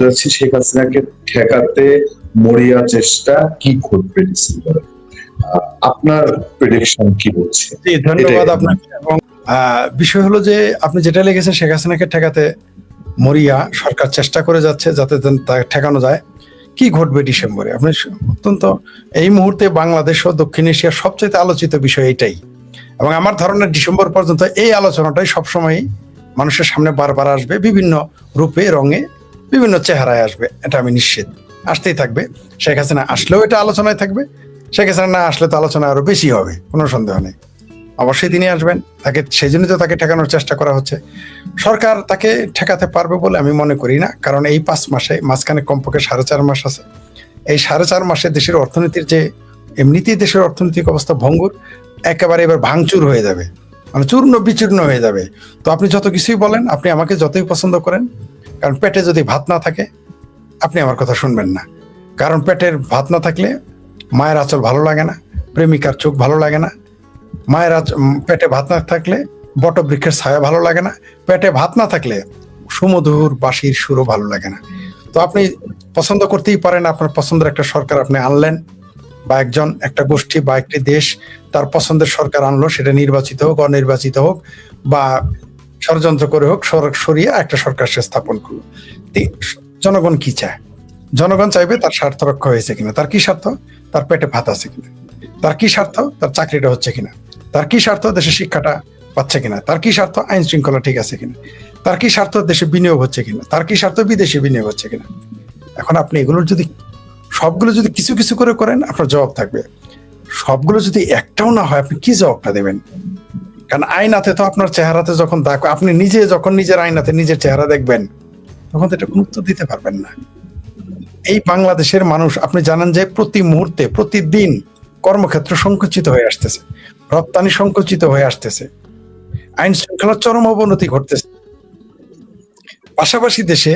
যাচ্ছি শেখ হাসিনাকে ঠেকাতে মরিয়া চেষ্টা কি ঘটবে ডিসেম্বরে? আপনার প্রেডিকশন কি বলছে? জি, ধন্যবাদ আপনাকে। এবং বিষয় হলো যে আপনি যেটা লিখেছেন, শেখ হাসিনাকে ঠেকাতে মরিয়া সরকার চেষ্টা করে যাচ্ছে যাতে ঠেকানো যায়। কি ঘটবে ডিসেম্বরে? আপনি অত্যন্ত এই মুহূর্তে বাংলাদেশ ও দক্ষিণ এশিয়ার সবচেয়ে আলোচিত বিষয় এটাই। এবং আমার ধারণা ডিসেম্বর পর্যন্ত এই আলোচনাটাই সবসময় মানুষের সামনে বারবার আসবে, বিভিন্ন রূপে রঙে, বিভিন্ন চেহারায় আসবে। এটা আমি নিশ্চিত, আসতেই থাকবে। শেখ হাসিনা আসলেও এটা আলোচনায় থাকবে, শেখ হাসিনা না আসলে তো আলোচনা আরো বেশি হবে, কোনো সন্দেহ নেই। অবশ্যই তিনি আসবেন, তাকে সেই জন্যই তো তাকে ঠেকানোর চেষ্টা করা হচ্ছে। সরকার তাকে ঠেকাতে পারবে বলে আমি মনে করি না, কারণ এই 5 মাসে, মাঝখানে কমপক্ষে 4.5 মাস আছে। এই 4.5 মাসে দেশের অর্থনীতির যে এমনিতেই দেশের অর্থনৈতিক অবস্থা ভঙ্গুর, একেবারে এবার ভাঙচুর হয়ে যাবে, মানে চূর্ণ বিচূর্ণ হয়ে যাবে। তো আপনি যত কিছুই বলেন, আপনি আমাকে যতই পছন্দ করেন, কারণ পেটে যদি ভাত না থাকে আপনি আমার কথা শুনবেন না। কারণ পেটের ভাত না থাকলে মায়ের আঁচল ভালো লাগে না, প্রেমিকার চোখ ভালো লাগে না। মায়ের পেটে ভাত না থাকলে বটবৃক্ষের ছায়া ভালো লাগে না। পেটে ভাত না থাকলে সুমধুর বাঁশির সুরও ভালো লাগে না। তো আপনি পছন্দ করতেই পারেন, আপনার পছন্দের একটা সরকার আপনি আনলেন, বা একজন, একটা গোষ্ঠী বা একটি দেশ তার পছন্দের সরকার আনলো, সেটা নির্বাচিত হোক, অনির্বাচিত হোক, বা ষড়যন্ত্র করে হোক, সরিয়ে একটা সরকার সে স্থাপন করলো। জনগণ কি চায়? জনগণ চাইবে তার স্বার্থ রক্ষা হয়েছে কিনা। তার কি স্বার্থ? তার পেটে ভাত আছে কিনা। তার কি স্বার্থ? তার চাকরিটা হচ্ছে কিনা। তার কি স্বার্থ? দেশের শিক্ষাটা পাচ্ছে কিনা। তার কি স্বার্থ? আইন শৃঙ্খলা ঠিক আছে কিনা। তার কি স্বার্থ? দেশে বিনিয়োগ হচ্ছে কিনা। তার কি স্বার্থ? বিদেশে বিনিয়োগ হচ্ছে কিনা। এখন আপনি এগুলোর যদি সবগুলো যদি কিছু কিছু করে করেন, আপনার জবাব থাকবে। সবগুলো যদি একটাও না হয়, আপনি কি জবাবটা দেবেন? কারণ আয়নাতে তো আপনার চেহারাতে যখন আপনি নিজে যখন নিজের আয়নাতে নিজের চেহারা দেখবেন, তখন তো এটা কোনো উত্তর দিতে পারবেন না। এই বাংলাদেশের মানুষ, আপনি জানেন যে প্রতি মুহূর্তে, প্রতিদিন কর্মক্ষেত্র সংকুচিত হয়ে আসতেছে, রপ্তানি সংকুচিত হয়ে আসতেছে, আইন শৃঙ্খলার চরম অবনতি ঘটতেছে। পাশাপাশি দেশে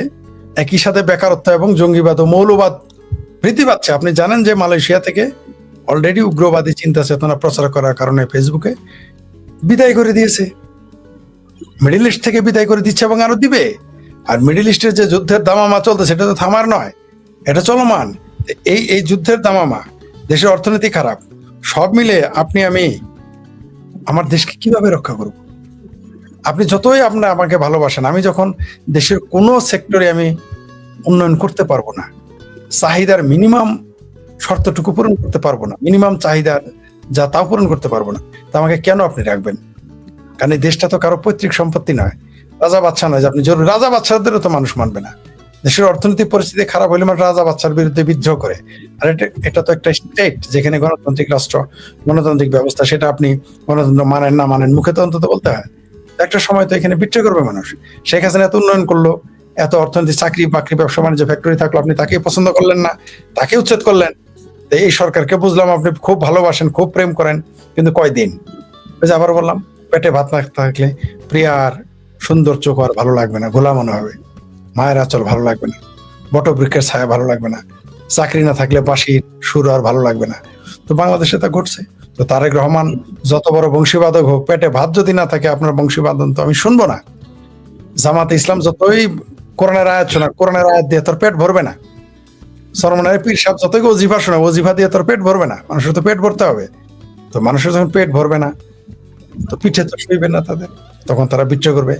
একই সাথে বেকারত্ব এবং জঙ্গিবাদ ও মৌলবাদ বৃদ্ধি পাচ্ছে। আপনি জানেন যে মালয়েশিয়া থেকে অলরেডি উগ্রবাদী চিন্তা চেতনা প্রচার করার কারণে ফেসবুকে বিদায় করে দিয়েছে, মিডল ইস্ট থেকে বিদায় করে দিচ্ছে এবং আরো দিবে। আর মিডল ইস্টের যে যুদ্ধের দামামা চলছে, সেটা তো থামার নয়, এটা চলমান। এই যুদ্ধের দামামা, দেশের অর্থনীতি খারাপ, সব মিলে আপনি আমি আমার দেশকে কিভাবে রক্ষা করব? আপনি যতই আপনার আমাকে ভালোবাসেন, আমি যখন দেশের কোনো সেক্টরে আমি উন্নয়ন করতে পারবো না, চাহিদার মিনিমাম শর্তটুকু পূরণ করতে পারবো না, মিনিমাম চাহিদার যা তাও পূরণ করতে পারবো না, তা আমাকে কেন আপনি রাখবেন? কারণ এই দেশটা তো কারো পৈতৃক সম্পত্তি নয়, রাজা বাচ্চা নয় যে আপনি জরুরি। রাজা বাচ্চাদেরও তো মানুষ মানবে না। দেশের অর্থনৈতিক পরিস্থিতি খারাপ হলে মানে রাজা বাচ্চার বিরুদ্ধে বিদ্রোহ করে। আর এটা তো একটা স্টেট, যেখানে গণতান্ত্রিক রাষ্ট্র, গণতান্ত্রিক ব্যবস্থা, সেটা আপনি গণতন্ত্র মানেন না মানেন, মুখে তো অন্তত বলতে হয়। একটা সময় তো এখানে বিদ্রোহ করবে মানুষ। শেখ হাসিনা এত উন্নয়ন করলো, এত অর্থনীতি, চাকরি বাকরি, ব্যবসা বাণিজ্য, ফ্যাক্টরি থাকলো, আপনি তাকে পছন্দ করলেন না, তাকে উচ্ছেদ করলেন। এই সরকারকে বুঝলাম আপনি খুব ভালোবাসেন, খুব প্রেম করেন, কিন্তু কয়দিন? আবার বললাম, পেটে ভাত না থাকলে প্রিয়ার সুন্দর চোখ আর ভালো লাগবে না, গোলা মনে হবে। মায়ের আঁচল ভালো লাগবে না, বটবৃক্ষের ছায়া ভালো লাগবে না, চাকরি না থাকলে বাঁশির সুর আর ভালো লাগবে না। তো বাংলাদেশে তা ঘটছে। তো তারেক রহমান যত বড় বংশীবাদক হোক, পেটে ভাত যদি না থাকে, আপনার বংশীবাদন তো আমি শুনবো না। জামাতে ইসলাম যতই কোরআনের আয়াত শোনা, কোরআনের আয়াত দিয়ে তোর পেট ভরবে না। সরমনের পীর সাহেব যতই ওজিফা শোনা, ওজিফা দিয়ে তোর পেট ভরবে না। মানুষের তো পেট ভরতে হবে। তো মানুষের যখন পেট ভরবে না, তো পিঠে তো শুইবে না তাদের, তখন তারা বিদ্রোহ করবে।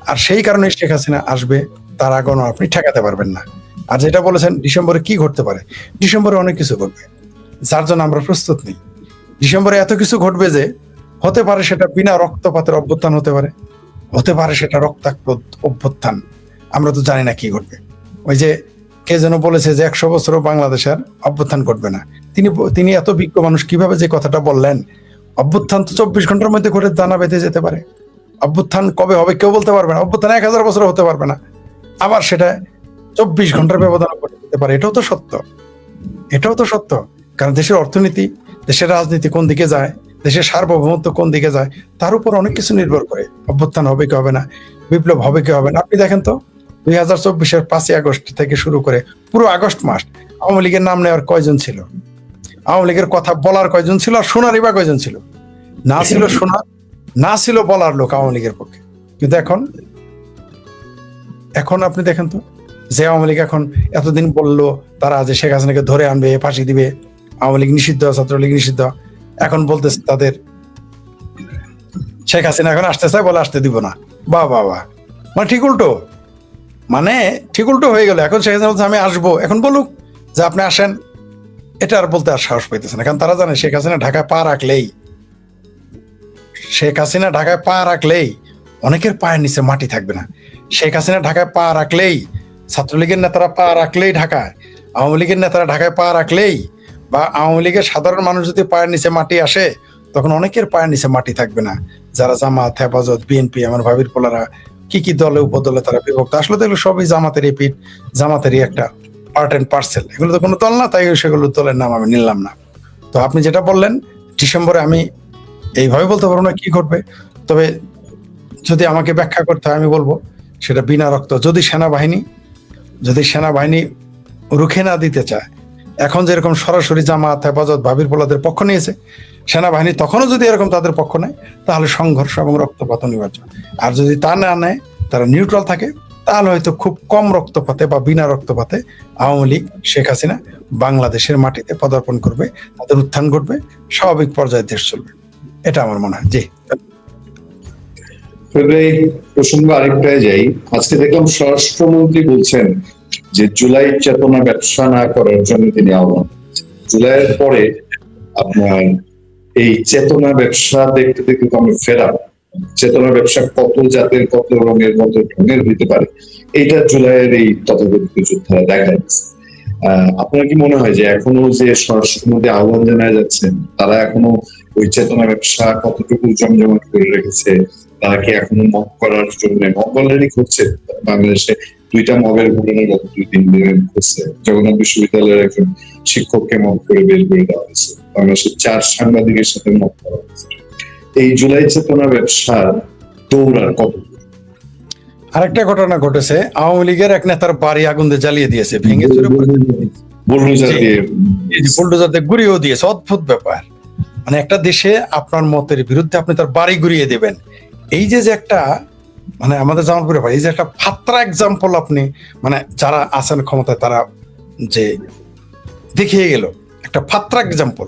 আর সেই কারণে শেখ হাসিনা আসবে, তার আগমন আপনি ঠেকাতে পারবেন না। আর যেটা বলেছেন ডিসেম্বরে কি ঘটতে পারে, ডিসেম্বরে অনেক কিছু ঘটবে, যার জন্য আমরা প্রস্তুত নেই। ডিসেম্বরে এত কিছু ঘটবে যে হতে পারে সেটা বিনা রক্তপাতের অভ্যুত্থান হতে পারে, হতে পারে সেটা রক্তাক্ত অভ্যুত্থান, আমরা তো জানি না কি ঘটবে। ওই যে কে যেন বলেছে যে 100 বছরও বাংলাদেশের অভ্যুত্থান ঘটবে না। তিনি এত বিজ্ঞ মানুষ, কিভাবে যে কথাটা বললেন? অভ্যুত্থান তো 24 ঘন্টার মধ্যে ঘটে দানা বেঁধে যেতে পারে। অভ্যুত্থান কবে হবে কেউ বলতে পারবে না। অভ্যুত্থান 1000 বছর হতে পারবে না, আবার সেটা 24 ঘন্টার ব্যবধান ঘটে যেতে পারে। এটাও তো সত্য, এটাও তো সত্য। কারণ দেশের অর্থনীতি, দেশের রাজনীতি কোন দিকে যায়, দেশের সার্বভৌমত্ব কোন দিকে যায়, তার উপর অনেক কিছু নির্ভর করে। অভ্যুত্থান হবে কি হবে না, বিপ্লব হবে কি হবে না। আপনি দেখেন তো 2024-এর 5ই আগস্ট থেকে শুরু করে পুরো আগস্ট মাস আওয়ামী লীগের নাম নেওয়ার কয়জন ছিল? আওয়ামী লীগের কথা বলার কয়জন ছিল? আর শোনারই বা কয়জন ছিল? না ছিল শোনা, না ছিল বলার লোক আওয়ামী লীগের পক্ষে। কিন্তু এখন আপনি দেখেন তো যে আওয়ামী লীগ এখন এতদিন বললো তারা যে শেখ হাসিনাকে ধরে আনবে, ফাঁসি দিবে, আওয়ামী লীগ নিষিদ্ধ, ছাত্রলীগ নিষিদ্ধ, এখন বলতেছে তাদের শেখ হাসিনা এখন আসতে চায়, বলে আসতে দিব না। বাহ বাহ বাহ, মানে ঠিক উল্টো, মানে ঠিক উল্টো হয়ে গেল। এখন শেখ হাসিনা বলছে আমি আসবো, এখন বলুক যে আপনি আসেন, এটা আর বলতে আর সাহস পাইতেছে না। কারণ তারা জানে শেখ হাসিনা ঢাকায় পা রাখলেই, শেখ হাসিনা ঢাকায় পা রাখলেই অনেকের পায়ের নিচে মাটি থাকবে না। শেখ হাসিনা ঢাকায় পা রাখলেই, ছাত্রলীগের নেতারা পা রাখলেই ঢাকায়, আওয়ামী লীগের নেতারা ঢাকায় পা রাখলেই, বা আওয়ামী লীগের সাধারণ মানুষ যদি পায়ের নিচে মাটি আসে, তখন অনেকের পায়ের নিচে মাটি থাকবে না। যারা জামাত, হেফাজত, বিএনপি, আমার ভাবির পোলারা কি কি দলে উপদলে তারা বিভক্ত, আসলে তো এগুলো সবই জামাতেরই পিঠ, জামাতেরই একটা পার্ট অ্যান্ড পার্সেল। এগুলো তো কোনো দল না, তাই সেগুলো দলের নাম আমি নিলাম না। তো আপনি যেটা বললেন ডিসেম্বরে, আমি এইভাবে বলতে পারবো না কি ঘটবে, তবে যদি আমাকে ব্যাখ্যা করতে হয় আমি বলবো সেটা বিনা রক্ত, যদি সেনাবাহিনী রুখে না দিতে চায়, এখন যেরকম সরাসরি জামাত, হেফাজত, ভাবির পোলাদের পক্ষ নিয়েছে, সেনাবাহিনী তখনও যদি এরকম তাদের পক্ষ নেয়, তাহলে সংঘর্ষ এবং রক্তপাত অনিবার্য। আর যদি তা না নেয়, তারা নিউট্রাল থাকে, তাহলে হয়তো খুব কম রক্তপাতে বা বিনা রক্তপাতে আওয়ামী লীগ, শেখ হাসিনা বাংলাদেশের মাটিতে পদার্পণ করবে, তাদের উত্থান ঘটবে, স্বাভাবিক পর্যায়ে দেশ চলবে, এটা আমার মনে হয়। জি, এই প্রসঙ্গ আরেকটাই যাই। আজকে দেখলাম স্বরাষ্ট্রমন্ত্রী বলছেন যে জুলাই চেতনা ব্যবসা না করার জন্য তিনি আহ্বান। জুলাইয়ের পরে আপনার এই চেতনা ব্যবসা দেখতে দেখতে তো আমরা ফেরা, চেতনা ব্যবসা কত জাতের, কত রঙের, কত ঢঙের হইতে পারে, এইটা জুলাইয়ের এই তথাকথিত যোদ্ধারা দেখা যাচ্ছে। আপনার কি মনে হয় যে এখনো যে স্বরাষ্ট্রমন্ত্রী আহ্বান জানায় যাচ্ছেন, তারা এখনো ওই চেতনা ব্যবসা কতটুকু জমজমাট করে রেখেছে? তারা কি এখনো মব করার জন্য, মব অলরেডি করছে বাংলাদেশে, 2টা মবের ঘটনা গত 2-3 দিন ঘটছে। জগন্নাথ বিশ্ববিদ্যালয়ের একজন শিক্ষককে মব করে বের করে দেওয়া হয়েছে, বাংলাদেশের 4 সাংবাদিকের সাথে মব করা হয়েছে। এই জুলাই চেতনা ব্যবসার দৌড়ার কত? আরেকটা ঘটনা ঘটেছে, আওয়ামী লীগের এক নেতার বাড়ি আগুন দিয়ে জ্বালিয়ে দিয়েছে, ভেঙে চুরে বুলডোজার দিয়ে গুড়িয়েও দিয়েছে। অদ্ভুত ব্যাপার, মানে একটা দেশে আপনার মতের বিরুদ্ধে আপনি তার বাড়ি গুড়িয়ে দেবেন, এই যে একটা, মানে আমাদের জামালপুরে ভাই, এই যে একটা ফাত্রা এক্সাম্পল আপনি, মানে যারা আছেন ক্ষমতায় তারা যে দেখিয়ে গেল একটা ফাত্রা এক্সাম্পল,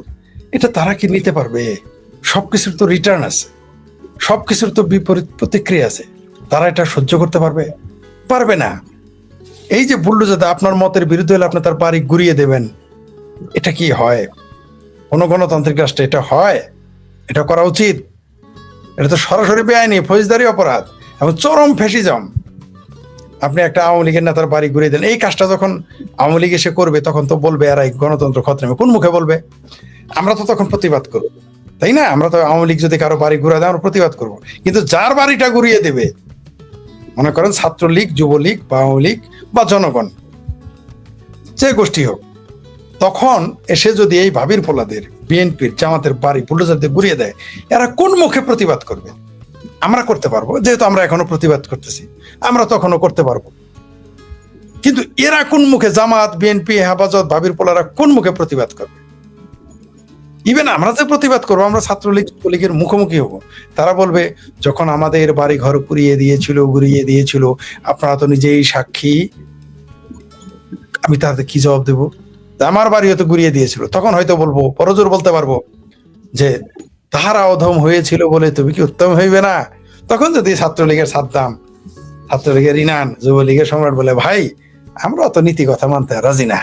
এটা তারা কি নিতে পারবে? সবকিছুর তো রিটার্ন আছে, সবকিছুর তো বিপরীত প্রতিক্রিয়া আছে, তারা এটা সহ্য করতে পারবে? পারবে না। এই যে বুলডোজার আপনার মতের বিরুদ্ধে হলে আপনি তার বাড়ি গুড়িয়ে দেবেন, এটা কি হয়? কোন গণতান্ত্রিক রাষ্ট্রে এটা হয়? এটা করা উচিত? এটা তো সরাসরি বেআইনি ফৌজদারি অপরাধ এবং চরম ফ্যাসিজম। আপনি একটা আওয়ামী লীগের নেতার বাড়ি ঘুরিয়ে দেন, এই কাজটা যখন আওয়ামী লীগ এসে করবে তখন তো বলবে এরাই গণতন্ত্র খতরামে, কোন মুখে বলবে? আমরা তো তখন প্রতিবাদ করবো, তাই না? আমরা তো আওয়ামী লীগ যদি কারো বাড়ি ঘুরে দেয় আমরা প্রতিবাদ করবো, কিন্তু যার বাড়িটা ঘুরিয়ে দেবে, মনে করেন ছাত্রলীগ, যুবলীগ বা আওয়ামী লীগ বা জনগণ, যে গোষ্ঠী হোক, তখন এসে যদি এই ভাবির পোলাদের, বিএনপির, জামাতের বাড়ি বুলডোজার দিয়ে ঘুরিয়ে দেয়, এরা কোন মুখে প্রতিবাদ করবে? আমরা করতে পারবো, যেহেতু আমরা এখনো প্রতিবাদ করতেছি, আমরা তখনও করতে পারবো, কিন্তু এরা কোন মুখে, জামাত, বিএনপি, হেফাজত, ভাবির পোলারা কোন মুখে প্রতিবাদ করবে? ইভেন আমরা যে প্রতিবাদ করবো, আমরা ছাত্রলীগ, যুবলীগের মুখোমুখি হবো, তারা বলবে যখন আমাদের বাড়ি ঘর ঘুরিয়ে দিয়েছিল আপনারা তো নিজেই সাক্ষী, আমি তাদের কি জবাব দেবো? আমার বাড়িও তো ঘুরিয়ে দিয়েছিল। তখন হয়তো বলবো, পরজোর বলতে পারবো যে তাহারা অধম হয়েছিল বলে তুমি কি উত্তম হইবে না? তখন যদি ছাত্রলীগের সাদ্দাম, ছাত্রলীগের ইনান, যুবলীগের সম্রাট বলে ভাই আমরা অত নীতি কথা মানতে রাজি না,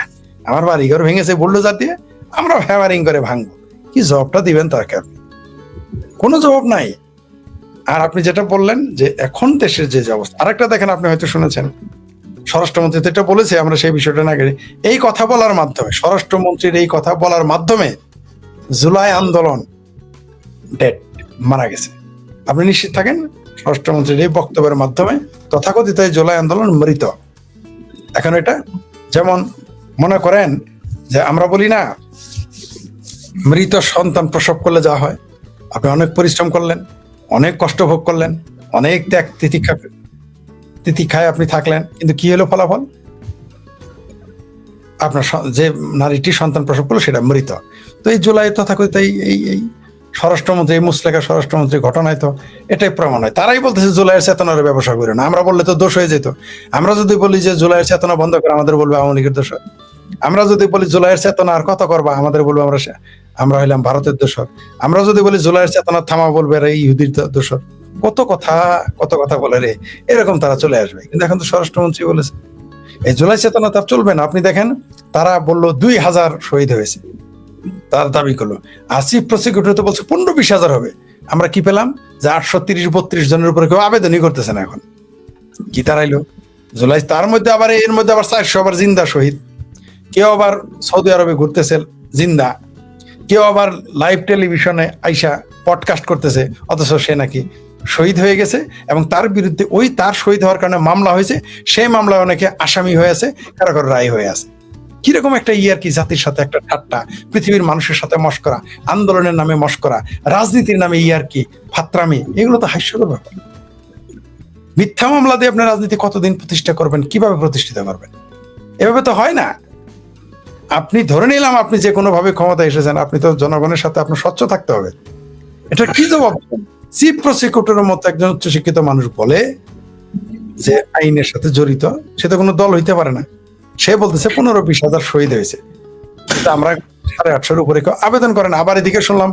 আমার বাড়ি ঘর ভেঙেছে বুলডোজার দিয়ে, আমরা হ্যামারিং করে ভাঙবো, কি জবাবটা দিবেন তাকে? আপনি কোনো জবাব নাই। আর আপনি যেটা বললেন যে এখন দেশের যে অবস্থা, আরেকটা দেখেন, আপনি হয়তো শুনেছেন স্বরাষ্ট্রমন্ত্রী তো এটা বলেছে, আমরা সেই বিষয়টা না করি, এই কথা বলার মাধ্যমে, স্বরাষ্ট্রমন্ত্রীর এই কথা বলার মাধ্যমে জুলাই আন্দোলন ডেড, মারা গেছে। আপনি নিশ্চিত থাকেন স্বরাষ্ট্রমন্ত্রীর এই বক্তব্যের মাধ্যমে তথাকথিত জুলাই আন্দোলন মৃত। এখন এটা যেমন মনে করেন যে আমরা বলি না মৃত সন্তান প্রসব করলে যা হয়, আপনি অনেক পরিশ্রম করলেন, অনেক কষ্ট ভোগ করলেন, অনেক ত্যাগ তিতিক্ষায় আপনি থাকলেন, কিন্তু কি হলো ফলাফল? আপনার যে নারীটি সন্তান প্রসব করলো সেটা মৃত। তো এই জুলাই তথাকথিত এই স্বরাষ্ট্রমন্ত্রী, এই মুসলেখা স্বরাষ্ট্রমন্ত্রী ঘটনায় তো এটাই প্রমাণ হয়। তারাই বলতেছে জুলাইয়ের চেতনার ব্যবসা করে না। আমরা বললে তো দোষ হয়ে যেত। আমরা যদি বলি যে জুলাইয়ের চেতনা বন্ধ করে, আমাদের বলবে আওয়ামী লীগের দোষ। আমরা যদি বলি জুলাইয়ের চেতনা আর কত করবা, আমাদের বলবো আমরা হইলাম ভারতের দোষর। আমরা যদি বলি জুলাইয়ের চেতনা থামা, বলবে এরা ইহুদির দোষর। কত কথা বলে রে, এরকম তারা চলে আসবে। কিন্তু এখন তো স্বরাষ্ট্রমন্ত্রী বলেছে এই জুলাই চেতনা তার চলবে না। আপনি দেখেন, তারা বললো 2000 শহীদ হয়েছে, তার দাবি করলো। আর চিফ প্রসিকিউটর তো বলছে 15-20 হাজার হবে। আমরা কি পেলাম যে 830-32 জনের উপরে কেউ আবেদনই করতেছে না। এখন কি দাঁড়াইলো জুলাই? তার মধ্যে আবার এর মধ্যে আবার 400 আবার জিন্দা শহীদ। কেউ আবার সৌদি আরবে ঘুরতেছে জিন্দা, কেউ আবার লাইভ টেলিভিশনে আইসা পডকাস্ট করতেছে, অথচ সে নাকি শহীদ হয়ে গেছে। এবং তার বিরুদ্ধে তার শহীদ হওয়ার কারণে মামলা হয়েছে, সেই মামলায় অনেকে আসামি হয়ে আছে, কারো রায় হয়ে আছে। কিরকম একটা কি জাতির সাথে একটা ঠাট্টা, পৃথিবীর মানুষের সাথে মস্করা, আন্দোলনের নামে মস্করা, রাজনীতির নামে কি ফাত্রামি, এগুলো তো হাস্যকর ব্যাপার। মিথ্যা মামলা দিয়ে আপনি রাজনীতি কতদিন প্রতিষ্ঠা করবেন, কিভাবে প্রতিষ্ঠিত করবেন? এভাবে তো হয় না। আপনি ধরে নিলাম আপনি যে কোনো ভাবে ক্ষমতা এসেছেন, আপনি তো জনগণের সাথে আপনার স্বচ্ছ থাকতে হবে। এটা কি জবাব? চিফ প্রসিকিউটরের মতো একজন উচ্চশিক্ষিত মানুষ বলে যে আইনের সাথে জড়িত, সে তো কোনো দল হইতে পারে না। সে বলতেছে 15-20 হাজার শহীদ হয়েছে, কিন্তু আমরা 850-এর উপরে কেউ আবেদন করেন। আবার এদিকে শুনলাম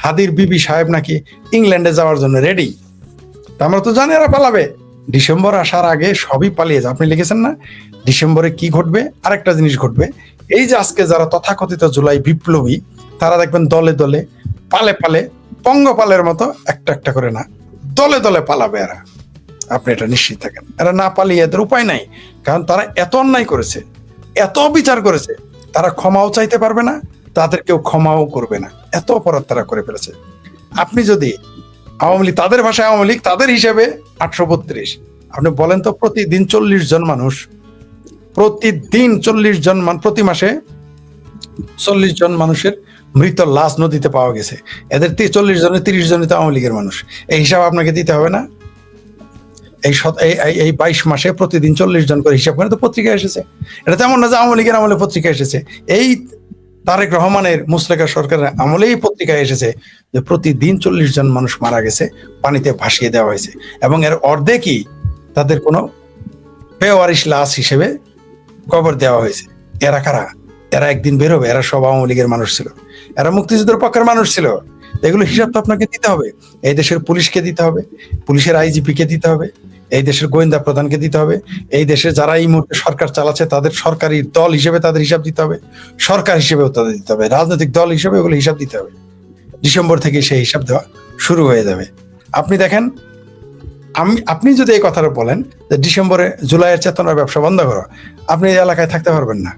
হাদির বিবি সাহেব নাকি ইংল্যান্ডে যাওয়ার জন্য রেডি। আমরা তো জানি এরা পালাবে। ডিসেম্বর আসার আগে সবই পালিয়ে যায়। আপনি লিখেছেন না ডিসেম্বরে কি ঘটবে? আরেকটা জিনিস ঘটবে, এই যে আজকে যারা তথাকথিত জুলাই বিপ্লবী, তারা দেখবেন দলে দলে পালে পালে পঙ্গপালের মতো একটা করে না, দলে দলে পালাবে এরা। আপনি এটা নিশ্চিত থাকেন। এরা না পালিয়ে এদের উপায় নাই, কারণ তারা এত অন্যায় করেছে, এত বিচার করেছে, তারা ক্ষমাও চাইতে পারবে না, তাদের কেউ ক্ষমাও করবে না, এত অপরাধ তারা করে ফেলেছে। আপনি যদি আওয়ামী লীগ, তাদের ভাষায় আওয়ামী লীগ, তাদের হিসেবে 832, আপনি বলেন তো প্রতিদিন 40 জন মানুষ, প্রতিদিন 40 জন প্রতি মাসে 40 জন মানুষের মৃত লাশ নদীতে পাওয়া গেছে। এদের 40 জনের 30 জনই তো আওয়ামী লীগের মানুষ। এই হিসাব আপনাকে দিতে হবে না? এই 22 মাসে প্রতিদিন 40 জন করে হিসাব করে তো পত্রিকা এসেছে। এটা তেমন না যে আওয়ামী লীগের আমলে পত্রিকা এসেছে, এই তারেক রহমানের মুসলেখা সরকারের আমলেই পত্রিকায় এসেছে যে প্রতিদিন 40 জন মানুষ মারা গেছে, পানিতে ভাসিয়ে দেওয়া হয়েছে, এবং এর অর্ধেকই তাদের কোনো বেওয়ারিশ লাশ হিসেবে কবর দেওয়া হয়েছে। এরা কারা? এরা একদিন বেরোবে, এরা সব আওয়ামী লীগের মানুষ ছিল, এরা মুক্তিযুদ্ধের পক্ষের মানুষ ছিল। এগুলো হিসাব তো আপনাকে দিতে হবে। এই দেশের পুলিশকে দিতে হবে, পুলিশের আইজিপি কে দিতে হবে, এই দেশের গোয়েন্দা প্রধানকে দিতে হবে, এই দেশে যারা এই মুহূর্তে সরকার চালাচ্ছে তাদের সরকারি দল হিসেবে তাদের হিসাব দিতে হবে, সরকার হিসেবেও তাদের দিতে হবে, রাজনৈতিক দল হিসেবে এগুলো হিসাব দিতে হবে। ডিসেম্বর থেকে সেই হিসাব দেওয়া শুরু হয়ে যাবে। আপনি দেখেন, আপনি যদি এই কথাটা বলেন যে ডিসেম্বরে জুলাইয়ের চেতনার ব্যবসা বন্ধ করো, আপনি এই এলাকায় থাকতে পারবেন না।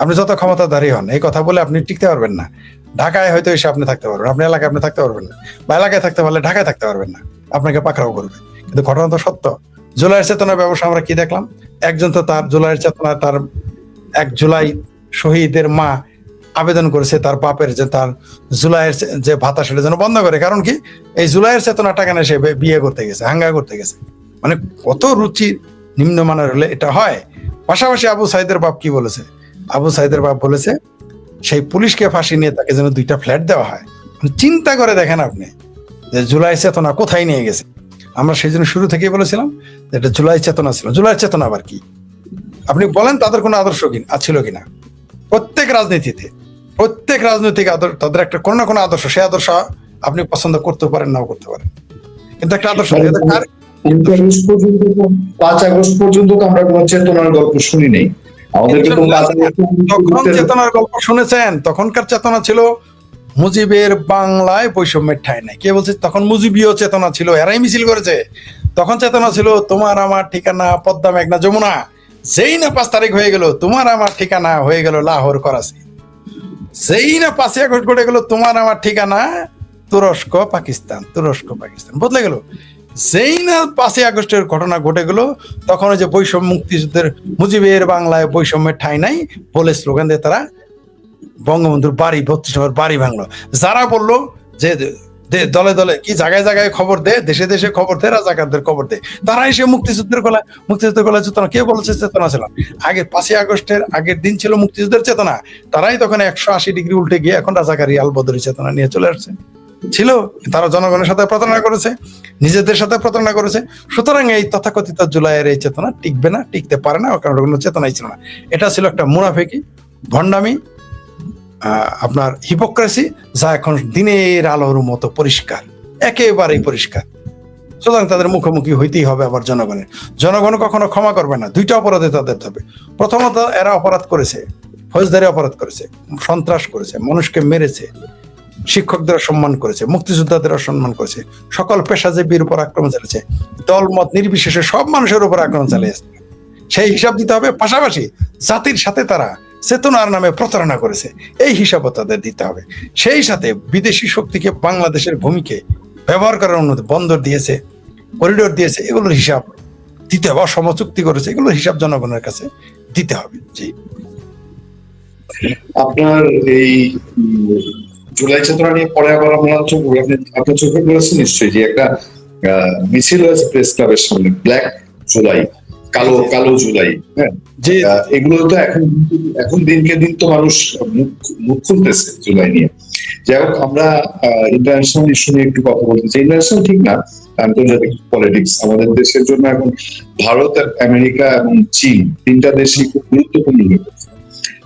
আপনি যত ক্ষমতাধারী হন, এই কথা বলে আপনি টিকতে পারবেন না। ঢাকায় হয়তো এসে আপনি থাকতে পারবেন, আপনি এলাকায় আপনি থাকতে পারবেন না, বা এলাকায় থাকতে পারলে ঢাকায় থাকতে পারবেন না, আপনাকে পাকড়াও করবে। কিন্তু ঘটনা তো সত্য। জুলাইয়ের চেতনার ব্যবসা আমরা কি দেখলাম? একজন তো তার জুলাইয়ের চেতনা, তার 1 জুলাই শহীদের মা আবেদন করেছে তার বাপের যে তার জুলাইয়ের যে ভাতা সেটা যেন বন্ধ করে। কারণ কি? এই জুলাইয়ের চেতনা টাকা না, সে বিয়ে করতে গেছে, হাঙ্গা করতে গেছে। মানে কত রুচি নিম্নমানের হলে এটা হয়। পাশাপাশি আবু সাইদের বাপ কি বলেছে? আবু সাইদের বাপ বলেছে সেই পুলিশকে ফাঁসি নিয়ে তাকে যেন 2টা ফ্ল্যাট দেওয়া হয়। চিন্তা করে দেখেন আপনি যে জুলাই চেতনা কোথায় নিয়ে গেছে। আমরা সেই জন্য শুরু থেকেই বলেছিলাম এটা জুলাই চেতনা ছিল। জুলাই চেতনা আবার কি? আপনি বলেন তাদের কোনো আদর্শ ছিল কিনা? প্রত্যেক রাজনীতিতে, প্রত্যেক রাজনৈতিক তাদের একটা কোনো না কোনো আদর্শ, সেই আদর্শ আপনি পছন্দ করতে পারেন, নাও করতে পারেন, কিন্তু একটা আদর্শ। 5 আগস্ট পর্যন্ত তো আমরা কোনো চেতনার গল্প শুনি নাই। তখন চেতনার গল্প শুনেছেন? তখনকার চেতনা ছিল মুজিবের বাংলায় বৈষম্যের ঠাঁই নাই। কে বলছে? তখন মুজিবীয় চেতনা ছিল, এরাই মিছিল করেছে। তখন চেতনা ছিল তোমার আমার ঠিকানা পদ্মা মেঘনা যমুনা। যেই না 5 তারিখ হয়ে গেল, তোমার আমার ঠিকানা হয়ে গেল লাহোর করাচি। যেই না 5 আগস্ট ঘটে গেল, তোমার আমার ঠিকানা তুরস্ক পাকিস্তান, তুরস্ক পাকিস্তান বদলে গেল। যেই না 5 আগস্টের ঘটনা ঘটে গেল, তখন ওই যে বৈষম্য, মুক্তিযুদ্ধের মুজিবের বাংলায় বৈষম্যের ঠাঁই নাই বলে স্লোগান দিয়ে তারা বঙ্গবন্ধুর বাড়ি 32 নম্বর বাড়ি ভাঙলো। যারা বললো যে দলে দলে কি জায়গায় জায়গায় খবর দে, দেশে দেশে খবর দে, রাজাকারদের খবর দে, তারা এসে মুক্তিযুদ্ধের গলায় চেতনা। কে বলেছে চেতনা ছিল? আগে 5 আগস্টের আগের দিন ছিল মুক্তিযুদ্ধের চেতনা। তারাই তখন 180 ডিগ্রি উল্টে গিয়ে এখন রাজাকারী আলবদরি চেতনা নিয়ে চলে আসছে। ছিল, তারা জনগণের সাথে প্রতারণা করেছে, নিজেদের সাথে প্রতারণা করেছে। সুতরাং এই তথাকথিত জুলাইয়ের এই চেতনা টিকবে না, টিকতে পারে না, কারণ কোনো চেতনাই ছিল না। এটা ছিল একটা মুনাফিকি, ভণ্ডামি, আপনার হিপোক্রেসি, যা এখন দিনের আলোর মতো পরিষ্কার, একেবারেই পরিষ্কার। সুতরাং তাদের মুখোমুখি হইতেই হবে আবার জনগণের। জনগণ কখনো ক্ষমা করবে না। দুইটা অপরাধে তাদের হবে। প্রথমত, এরা অপরাধ করেছে, ফৌজদারি অপরাধ করেছে, সন্ত্রাস করেছে, মানুষকে মেরেছে, শিক্ষকদের অসম্মান করেছে, মুক্তিযোদ্ধাদের অসম্মান করেছে, সকল পেশাজীবীর উপর আক্রমণ চালিয়েছে, দল মত নির্বিশেষে সব মানুষের উপর আক্রমণ চালিয়েছে। সেই হিসাব দিতে হবে। পাশাপাশি জাতির সাথে তারা চেতনার নামে প্রতারণা করেছে, এই হিসাবও তাদের দিতে হবে। সেই সাথে বিদেশি শক্তিকে বাংলাদেশের ভূমিকে ব্যবহার করার অনুমতি, বন্দর দিয়েছে, করিডোর দিয়েছে, এগুলোর হিসাব দিতে হবে। অসম চুক্তি করেছে, এগুলোর হিসাব জনগণের কাছে দিতে হবে। জি, আপনার এই জুলাই চেতনা নিয়ে পরে আবার আমরা আপনার চোখে পড়েছে নিশ্চয়ই যে একটা মিছিল হয়েছে প্রেস ক্লাবের সামনে, ব্ল্যাক জুলাই, কালো কালো জুলাই। হ্যাঁ, জি, এগুলো তো এখন দিনকে দিন তো মানুষ মুখ খুলতেছে জুলাই নিয়ে। যাই হোক, আমরা ইন্টারন্যাশনাল ইস্যু নিয়ে একটু কথা বলতে চাই। ইন্টারন্যাশনাল ঠিক না, আন্তর্জাতিক পলিটিক্স আমাদের দেশের জন্য এখন ভারত, আমেরিকা এবং চীন, তিনটা দেশই খুব গুরুত্বপূর্ণ হয়ে পড়ছে।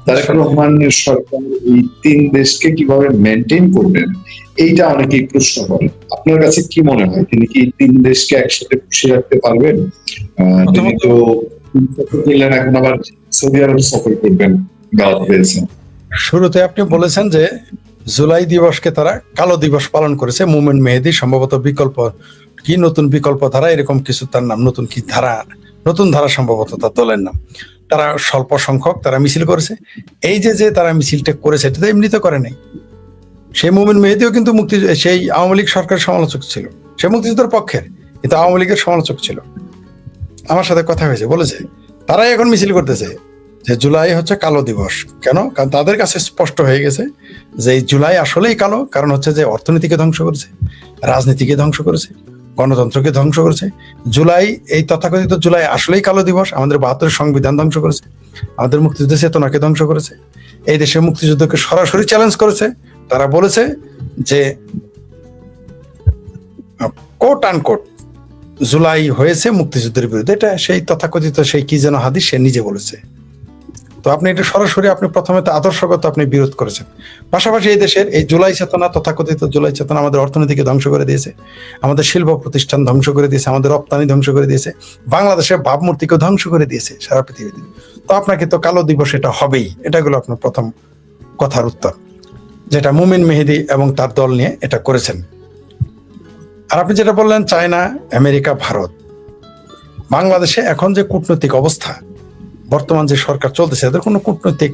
তারেক রহমানের সরকার এই তিন দেশকে কিভাবে মেনটেন করবেন, এইটা অনেকেই প্রশ্ন করে। আপনার কাছে কি মনে হয়, তিনি কি তিন দেশকে একসাথে খুশি রাখতে পারবেন? তিনি তো করলেন, এখন আবার সৌদি আরব সফর করবেন, দাওয়াত পেয়েছেন। শুরুতে আপনি বলেছেন যে জুলাই দিবসকে তারা কালো দিবস পালন করেছে। মোমেন্ট মেহেদী সম্ভবত বিকল্প কি, নতুন বিকল্প ধারা, এরকম কিছু তার নাম, নতুন কি ধারা, নতুন ধারা সম্ভবত তার দলের নাম। তারা স্বল্প সংখ্যক তারা মিছিল করেছে। এই যে তারা মিছিলটা করেছে, এটা তো এমনিতে করে নাই। সেই মোমেন্ট মেহেদীও কিন্তু সেই আওয়ামী লীগ সরকারের সমালোচক ছিল, সে মুক্তিযুদ্ধের পক্ষের, কিন্তু আওয়ামী লীগের সমালোচক ছিল। আমার সাথে কথা হয়েছে, বলেছে তারাই এখন মিছিল করতেছে যে জুলাই হচ্ছে কালো দিবস। কেন? কারণ তাদের কাছে স্পষ্ট হয়ে গেছে যে এই জুলাই আসলেই কালো, কারণ হচ্ছে যে অর্থনীতিকে ধ্বংস করেছে, রাজনীতিকে ধ্বংস করেছে, গণতন্ত্রকে ধ্বংস করেছে। জুলাই, এই তথাকথিত জুলাই আসলেই কালো দিবস। আমাদের ৭২ সংবিধান ধ্বংস করেছে, আমাদের মুক্তিযুদ্ধের চেতনাকে ধ্বংস করেছে, এই দেশের মুক্তিযুদ্ধকে সরাসরি চ্যালেঞ্জ করেছে। তারা বলেছে যে কোট আনকোট জুলাই হয়েছে মুক্তিযুদ্ধের বিরুদ্ধে। এটা সেই তথাকথিত সেই কি যেন হাদিস, সে নিজে বলেছে। তো আপনি এটা সরাসরি, আপনি প্রথমে তো আদর্শগত আপনি বিরোধ করেছেন। পাশাপাশি এই দেশের এই জুলাই চেতনা, তথাকথিত জুলাই চেতনা আমাদের অর্থনীতিকে ধ্বংস করে দিয়েছে, আমাদের শিল্প প্রতিষ্ঠান ধ্বংস করে দিয়েছে, আমাদের রপ্তানি ধ্বংস করে দিয়েছে, বাংলাদেশের ভাবমূর্তিকে ধ্বংস করে দিয়েছে সারা পৃথিবীতে। তো আপনাকে তো কালো দিবস এটা হবেই। এটা হলো আপনার প্রথম কথার উত্তর, যেটা মোমেন মেহেদী এবং তার দল নিয়ে এটা করেছেন। আর আপনি যেটা বললেন চায়না, আমেরিকা, ভারত, বাংলাদেশে এখন যে কূটনৈতিক অবস্থা, বর্তমান যে সরকার চলতেছে, এদের কোনো কূটনৈতিক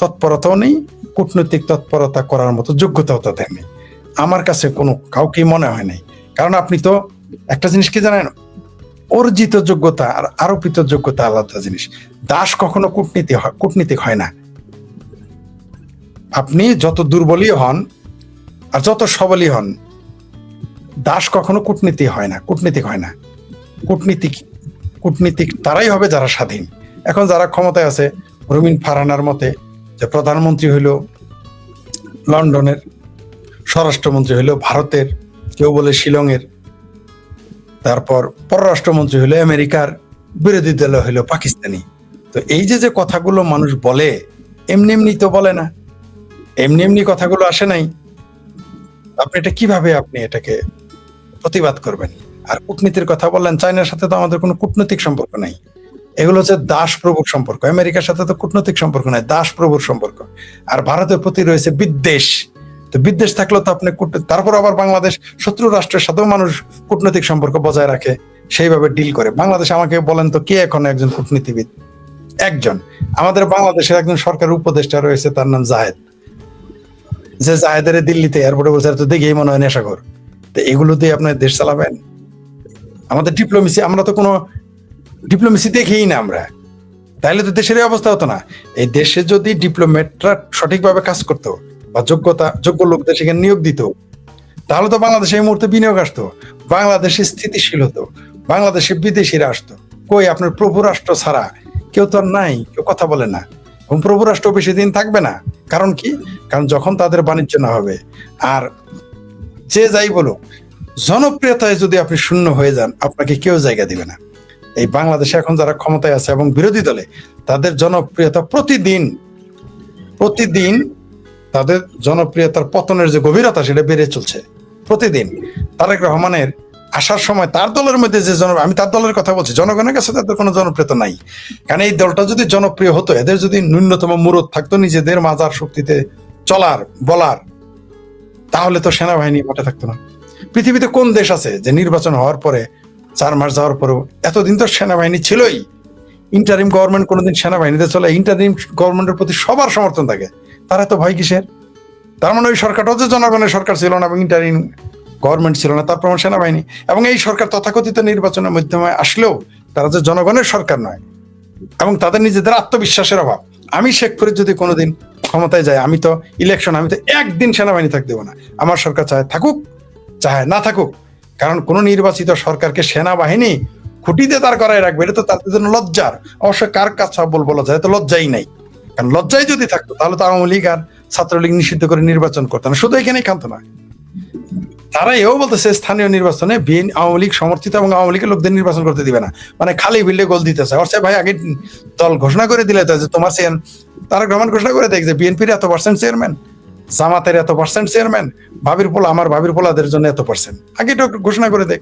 তৎপরতাও নেই, কূটনৈতিক তৎপরতা করার মতো যোগ্যতাও তাদের নেই। আমার কাছে কোনো কাউকেই মনে হয় নাই। কারণ আপনি তো একটা জিনিস কি জানেন, অর্জিত যোগ্যতা আর আরোপিত যোগ্যতা আলাদা জিনিস। দাস কখনো কূটনীতিক হয় না। আপনি যত দুর্বলই হন আর যত সবলই হন, দাস কখনো কূটনীতি হয় না, কূটনীতিক হয় না। কূটনীতিক তারাই হবে যারা স্বাধীন। এখন যারা ক্ষমতায় আছে, রুমিন ফারহানার মতে যে প্রধানমন্ত্রী হইল লন্ডনের, স্বরাষ্ট্রমন্ত্রী হইল ভারতের, কেউ বলে শিলংয়ের, তারপর পররাষ্ট্রমন্ত্রী হইল আমেরিকার, বিরোধী দল হইল পাকিস্তানি। তো এই যে কথাগুলো মানুষ বলে, এমনি এমনি তো বলে না, এমনি এমনি কথাগুলো আসে নাই। আপনি এটা কিভাবে আপনি এটাকে প্রতিবাদ করবেন? আর কূটনীতির কথা বললেন, চায়নার সাথে তো আমাদের কোনো কূটনৈতিক সম্পর্ক নাই। এগুলো হচ্ছে দাস প্রভুর সম্পর্ক। আমেরিকার সাথে তো কূটনৈতিক সম্পর্ক নাই, দাস প্রভুর সম্পর্ক। আর ভারতের প্রতি রয়েছে বিদ্বেষ। তো বিদ্বেষ থাকলেও তো আপনি তারপর আবার বাংলাদেশ শত্রু রাষ্ট্রের সাথেও মানুষ কূটনৈতিক সম্পর্ক বজায় রাখে, সেইভাবে ডিল করে। বাংলাদেশ, আমাকে বলেন তো কে এখন একজন কূটনীতিবিদ? একজন। আমাদের বাংলাদেশের একজন সরকার উপদেষ্টা রয়েছে, তার নাম জাহেদ, যে জাহেদের দিল্লিতে এয়ারপোর্টে বলছে তো দেখেই মনে হয় নেশাখোর। তো এগুলো দিয়ে আপনার দেশ চালাবেন? আমাদের ডিপ্লোমেসি, আমরা তো কোনো ডিপ্লোমেসি দেখেই না আমরা, তাহলে তো দেশের অবস্থা হতো না। এই দেশে যদি ডিপ্লোমেটরা সঠিকভাবে কাজ করতো বা যোগ্য লোকদের সেখানে নিয়োগ দিত, তাহলে তো বাংলাদেশে এই মুহূর্তে বিনিয়োগ আসতো, বাংলাদেশে স্থিতিশীল হতো, বাংলাদেশে বিদেশিরা আসতো। কই, আপনার প্রভু রাষ্ট্র ছাড়া কেউ তো নাই, কেউ কথা বলে না। এবং প্রভু রাষ্ট্র বেশি দিন থাকবে না। কারণ কি? কারণ যখন তাদের বাণিজ্য না হবে আর যে যাই বলুক, জনপ্রিয়তায় যদি আপনি শূন্য হয়ে যান, আপনাকে কেউ জায়গা দিবে না। এই বাংলাদেশে এখন যারা ক্ষমতায় আছে এবং বিরোধী দলে, তাদের জনপ্রিয়তা প্রতিদিন তাদের জনপ্রিয়তার পতনের যে গভীরতা, সেটা বেড়ে চলছে প্রতিদিন। তারেক রহমানের আসার সময় তার দলের মধ্যে যে আমি তার দলের কথা বলছি, জনগণের কাছে তাদের কোনো জনপ্রিয়তা নাই। কারণ এই দলটা যদি জনপ্রিয় হতো, এদের যদি ন্যূনতম মুরত থাকতো নিজেদের মাজার শক্তিতে চলার বলার, তাহলে তো সেনাবাহিনী মাঠে থাকতো না। পৃথিবীতে কোন দেশ আছে যে নির্বাচন হওয়ার পরে 4 মাস যাওয়ার পরেও, এতদিন তো সেনাবাহিনী ছিলই, ইন্টারিম গভর্নমেন্ট কোনোদিন সেনাবাহিনীতে চলে, ইন্টারিম গভর্নমেন্টের প্রতি সবার সমর্থন থাকে, তারা তো ভয় কিসের? তার মানে ওই সরকারটাও যে জনগণের সরকার ছিল না এবং ইন্টারিম গভর্নমেন্ট ছিল না, তার প্রমাণ সেনাবাহিনী। এবং এই সরকার তথাকথিত নির্বাচনের মাধ্যমে আসলেও তারা যে জনগণের সরকার নয়, এবং তাদের নিজেদের আত্মবিশ্বাসের অভাব। আমি শেখ ফরিদ যদি কোনোদিন ক্ষমতায় যায়, আমি তো একদিন সেনাবাহিনী থাকতে দেবো না। আমার সরকার চায় থাকুক, চায় না থাকুক, কারণ কোন নির্বাচিত সরকারকে সেনাবাহিনী খুঁটিতে তার করায় রাখবে, এটা তো তাদের জন্য লজ্জার। অবশ্য কার কাছে বলা যায়, তো লজ্জাই নাই। কারণ লজ্জাই যদি থাকতো, তাহলে তো আওয়ামী লীগ আর ছাত্রলীগ নিষিদ্ধ করে নির্বাচন করতো না, শুধু এখানেই খানতো না। তারা এও বলতেছে স্থানীয় নির্বাচনে আওয়ামী লীগ সমর্থিত এবং আওয়ামী লীগের লোকদের নির্বাচন করতে দিবে না, মানে খালি বিল্ডে গোল দিতেছে। অর্থাৎ ভাই, আগে দল ঘোষণা করে দিলে তো যে তোমার তারেক রহমান ঘোষণা করে দেখ যে বিএনপির এত পার্সেন্ট চেয়ারম্যান, জামাতের এত পার্সেন্ট চেয়ারম্যান, আমার ভাবির পোলাদের জন্য এত পার্সেন্ট, আগে এটা ঘোষণা করে দেখ।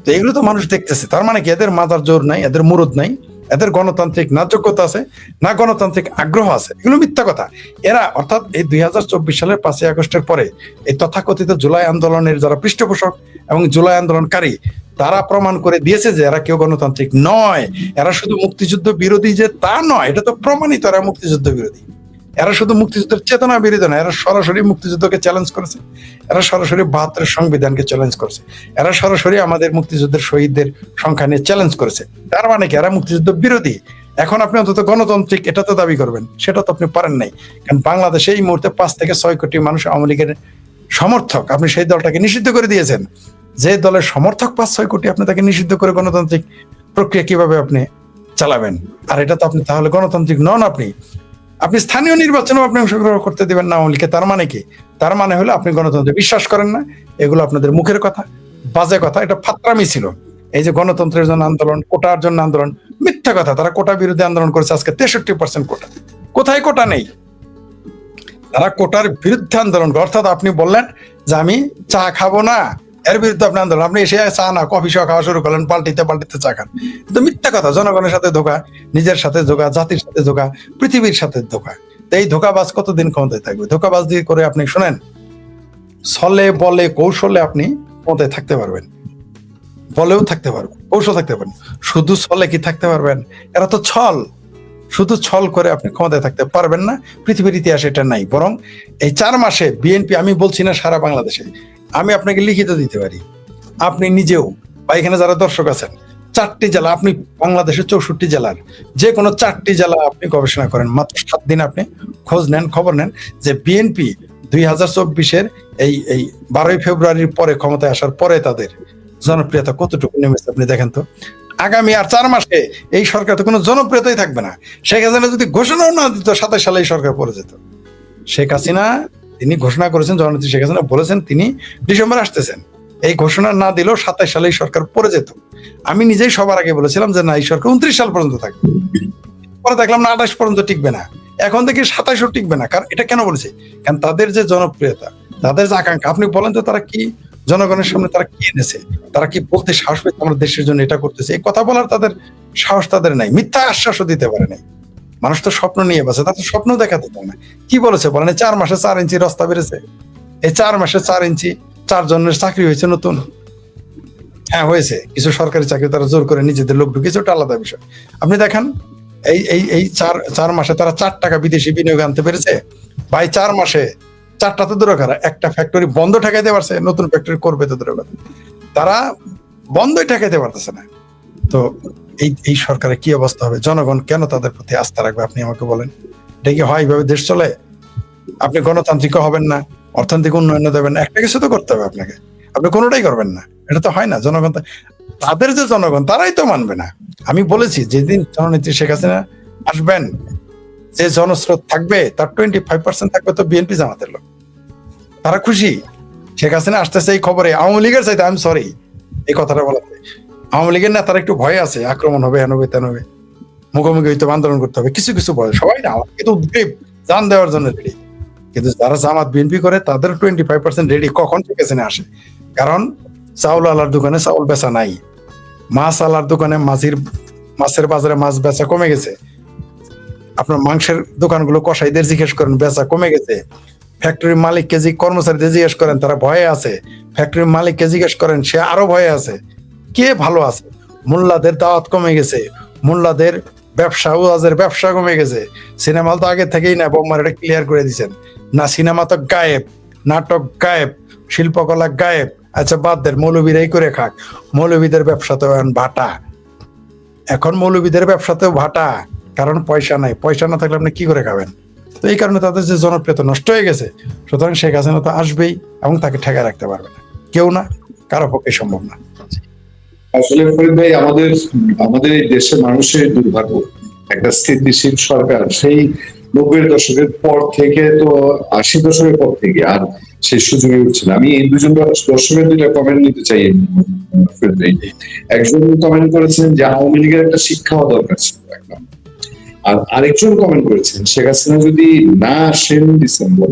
তো এগুলো তো মানুষ দেখতেছে। তার মানে কি, এদের মাথার জোর নাই, এদের মুরুদ নাই, এদের গণতান্ত্রিক না যোগ্যতা আছে, না গণতান্ত্রিক আগ্রহ আছে। এগুলো মিথ্যা কথা। এরা অর্থাৎ এই 2024 সালের 5ই আগস্টের পরে এই তথাকথিত জুলাই আন্দোলনের যারা পৃষ্ঠপোষক এবং জুলাই আন্দোলনকারী, তারা প্রমাণ করে দিয়েছে যে এরা কেউ গণতান্ত্রিক নয়। এরা শুধু মুক্তিযুদ্ধ বিরোধী যে তা নয়, এটা তো প্রমাণিত। এরা মুক্তিযুদ্ধ বিরোধী, এরা শুধু মুক্তিযুদ্ধের চেতনা বিরোধী না, এরা সরাসরি মুক্তিযুদ্ধকে চ্যালেঞ্জ করেছে, এরা সরাসরি 72 সংবিধানকে চ্যালেঞ্জ করেছে, এরা সরাসরি আমাদের মুক্তিযুদ্ধের শহীদদের সংখ্যা নিয়ে চ্যালেঞ্জ করেছে। তার মানে কি, এরা মুক্তিযুদ্ধ বিরোধী। এখন আপনি অন্তত গণতান্ত্রিক এটা তো দাবি করবেন, সেটা তো আপনি পারেন নাই। কারণ বাংলাদেশে এই মুহূর্তে 5 থেকে 6 কোটি মানুষ আওয়ামী লীগের সমর্থক, আপনি সেই দলটাকে নিষিদ্ধ করে দিয়েছেন। যে দলের সমর্থক 5-6 কোটি, আপনি তাকে নিষিদ্ধ করে গণতান্ত্রিক প্রক্রিয়া কিভাবে আপনি চালাবেন? আর এটা তো আপনি তাহলে গণতান্ত্রিক নন। আপনি স্থানীয় নির্বাচনেও আপনি অংশগ্রহণ করতে দিবেন না আওয়ামী লীগকে। তার মানে কি? তার মানে হলো আপনি গণতন্ত্রে বিশ্বাস করেন না। এগুলো আপনাদের মুখের কথা, বাজে কথা, এটা ফাত্রামি ছিল। এই যে গণতন্ত্রের জন্য আন্দোলন, কোটার জন্য আন্দোলন, মিথ্যা কথা। তারা কোটা বিরোধী আন্দোলন করেছে, আজকে 63% কোটা। কোথায় কোটা নেই? তারা কোটার বিরুদ্ধে আন্দোলন করে। অর্থাৎ আপনি বললেন যে আমি চা খাবো না, এর বিরুদ্ধে আপনি আন্দোলন। আপনি এসে চা না, কফি সহ খাওয়া শুরু করলেন, পাল্টিতে চা খান। কিন্তু মিথ্যা কথা। জনগণের সাথে ধোকা, নিজের সাথে ধোকা, জাতির সাথে ধোকা, পৃথিবীর সাথে ধোকা। এই ধোকাবাজ কতদিন ক্ষমতায় থাকবে? ধোকাবাজ দিয়ে করে আপনি শোনেন, ছলে বলে কৌশলে আপনি ক্ষমতায় থাকতে পারবেন, বলেও থাকতে পারবেন, কৌশল থাকতে পারবেন। শুধু ছলে কি থাকতে পারবেন? এরা তো ছল, শুধু ছল করে আপনি ক্ষমতায় থাকতে পারবেন না। পৃথিবীর ইতিহাসে এটা নাই। বরং এই 4 মাসে বিএনপি, আমি বলছি না সারা বাংলাদেশে, আমি আপনাকে লিখিত দিতে পারি, আপনি নিজেও বা এখানে যারা দর্শক আছেন, 4টি জেলা, আপনি বাংলাদেশের 64 জেলার যে কোনো 4টি জেলা আপনি গবেষণা করেন, মাত্র 7 দিন আপনি খোঁজ নেন, খবর নেন যে বিএনপি 2024-এর এই 12ই ফেব্রুয়ারির পরে ক্ষমতায় আসার পরে তাদের জনপ্রিয়তা কতটুকু নেমেছে আপনি দেখেন তো। আগামী আর 4 মাসে এই সরকার তো কোনো জনপ্রিয়তাই থাকবে না। শেখ হাসিনা যদি ঘোষণাও না দিত, 27 সালে এই সরকার পড়ে যেত। শেখ হাসিনা, তিনি ঘোষণা করেছেন, জননেত্রী শেখ হাসিনা বলেছেন তিনি ডিসেম্বরে আসতেছেন। এই ঘোষণা না দিলেও 27 সালে এই সরকার পড়ে যেত। আমি নিজেই সবার আগে বলেছিলাম যে না, এই সরকার 29 সাল পর্যন্ত থাকবে। পরে দেখলাম না, 28 পর্যন্ত টিকবে না, এখন থেকে 27ও টিকবে না। কারণ এটা কেন বলেছে? কারণ তাদের যে জনপ্রিয়তা, তাদের যে আকাঙ্ক্ষা, আপনি বলেন তো তারা কি জনগণের সামনে তারা কি এনেছে? তারা কি বলতে সাহস পেয়েছে আমরা দেশের জন্য এটা করতেছে? এই কথা বলার তাদের সাহস তাদের নাই। মিথ্যা আশ্বাসও দিতে পারে নাই। মানুষ তো স্বপ্ন নিয়ে বাসে, তাদের স্বপ্ন দেখাতে পারে না। কি বলেছে বলেন? 4 মাসে 4 ইঞ্চি রাস্তা বেড়েছে। এই 4 মাসে 4 ইঞ্চি 4 জনের চাকরি হয়েছে নতুন। হ্যাঁ হয়েছে, কিছু সরকারি চাকরি তারা জোর করে নিজেদের লোক ঢুকিয়েছে, ওটা আলাদা বিষয়। আপনি দেখেন এই 4 মাসে তারা 4 টাকা বিদেশি বিনিয়োগ আনতে পেরেছে। ভাই 4 মাসে 4টা তো দূরে করা, একটা ফ্যাক্টরি বন্ধ ঠেকাইতে পারছে, নতুন ফ্যাক্টরি করবে তো দূরে কথা, তারা বন্ধই ঠেকাইতে পারতেছে না। তো এই সরকারের কি অবস্থা হবে? জনগণ কেন তাদের প্রতি আস্থা রাখবে? আপনি আমাকে বলেন, এটা কি হয়? এইভাবে দেশ চলে? আপনি গণতান্ত্রিক হবেন না, অর্থনৈতিক উন্নয়ন দেবেন না, একটা কিছু তো করতে হবে আপনাকে। আপনি কোনোটাই করবেন না, এটা তো হয় না। জনগণ, তাদের যে জনগণ, তারাই তো মানবে না। আমি বলেছি যেদিন জননেত্রী শেখ হাসিনা আসবেন, যে জনস্রোত থাকবে তার 25% থাকবে তো বিএনপি জামাতের লোক। তারা খুশি, শেখ হাসিনা আসতেছে এই খবরে আওয়ামী লীগের চাইতে, আমি সরি এই কথাটা বলাতে, আওয়ামী লীগের নেতারা একটু ভয় আছে, আক্রমণ হবে, হেন হবে, তেন হবে, মুখোমুখি হইতে হবে, আন্দোলন করতে হবে, কিছু কিছু বলে, সবাই না, কিন্তু উদ্গ্রীব, জান দেওয়ার জন্য রেডি। কিন্তু যারা জামাত বিএনপি করে তাদের 25% রেডি কখন শেখ হাসিনা আসে। কারণ চাউল আলার দোকানে চাউল বেচা নাই, মাছ আলার দোকানে মাছের বাজারে মাছ বেচা কমে গেছে, আপনার মাংসের দোকানগুলো কসাইদের জিজ্ঞেস করেন বেচা কমে গেছে, ফ্যাক্টরির মালিককে কর্মচারীদের জিজ্ঞেস করেন তারা ভয়ে আছে, ফ্যাক্টরির মালিককে জিজ্ঞেস করেন সে আরো ভয়ে আছে, কে ভালো আছে, মোল্লাদের দাওয়াত কমে গেছে, মোল্লাদের ব্যবসা ওয়াজের ব্যবসা কমে গেছে, সিনেমা তো আগে থেকেই না, বোম্মার এটা ক্লিয়ার করে দিচ্ছেন না, সিনেমা তো গায়েব, নাটক গায়েব, শিল্পকলা গায়েব। আচ্ছা বাদ দেন, মৌলবীরাই করে খাক, মৌলবীদের ব্যবসা তো এখন ভাটা, এখন মৌলবীদের ব্যবসাতেও ভাটা, কারণ পয়সা নাই, পয়সা না থাকলে আপনি কি করে খাবেন। তো এই কারণে তাদের যে জনপ্রিয়তা নষ্ট হয়ে গেছে, সুতরাং শেখ হাসিনা তো আসবেই এবং তাকে ঠেকায় রাখতে পারবে না কেউ, না কারো পক্ষে সম্ভব না। আসলে ফরিদ ভাই, আমাদের আমাদের এই দেশের মানুষের দুর্ভাগ্য, একটা স্থিতিশীল সরকার সেই 90-এর দশকের পর থেকে, তো 80 দশকের পর থেকে আর সেই সুযোগে উঠছে না। আমি এই দুজন দর্শকের দুইটা কমেন্ট নিতে চাই ফরিদ ভাই। একজন কমেন্ট করেছেন যে আওয়ামী লীগের একটা শিক্ষা হওয়া দরকার ছিল, এক নম্বর। আর আরেকজন কমেন্ট করেছেন শেখ হাসিনা যদি না আসেন ডিসেম্বর,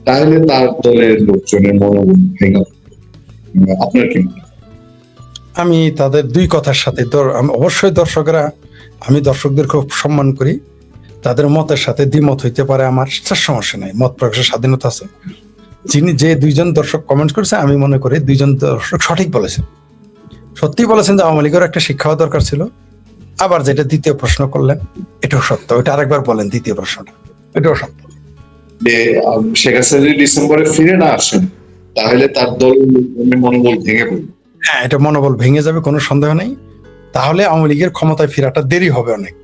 তাহলে তার দলের লোকজনের মনোবল ভেঙে পড়বে। আপনার কি মনে হয়? আমি তাদের দুই কথার সাথে অবশ্যই দর্শকরা, আমি দর্শকদের খুব সম্মান করি, তাদের মতের সাথে দ্বিমত হইতে পারে, আমার সমস্যা নাই, মত প্রকাশের স্বাধীনতা আছে। যে দুইজন দর্শক কমেন্ট করেছে, আমি মনে করি দুইজন দর্শক সঠিক বলেছেন, সত্যি বলেছেন যে আওয়ামী লীগের একটা শিক্ষা হওয়া দরকার ছিল। আবার যেটা দ্বিতীয় প্রশ্ন করলেন, এটাও সত্য, ওইটা আরেকবার বলেন দ্বিতীয় প্রশ্নটা, এটাও সত্য। যে শেখ হাসিনা যদি ডিসেম্বরে ফিরে না আসেন, তাহলে তার দল মনোবল ভেঙে পড়বে। হ্যাঁ, এটা মনোবল ভেঙে যাবে, কোনো সন্দেহ নেই। তাহলে আওয়ামী লীগের ক্ষমতায় ফেরাটা দেরি হবে অনেক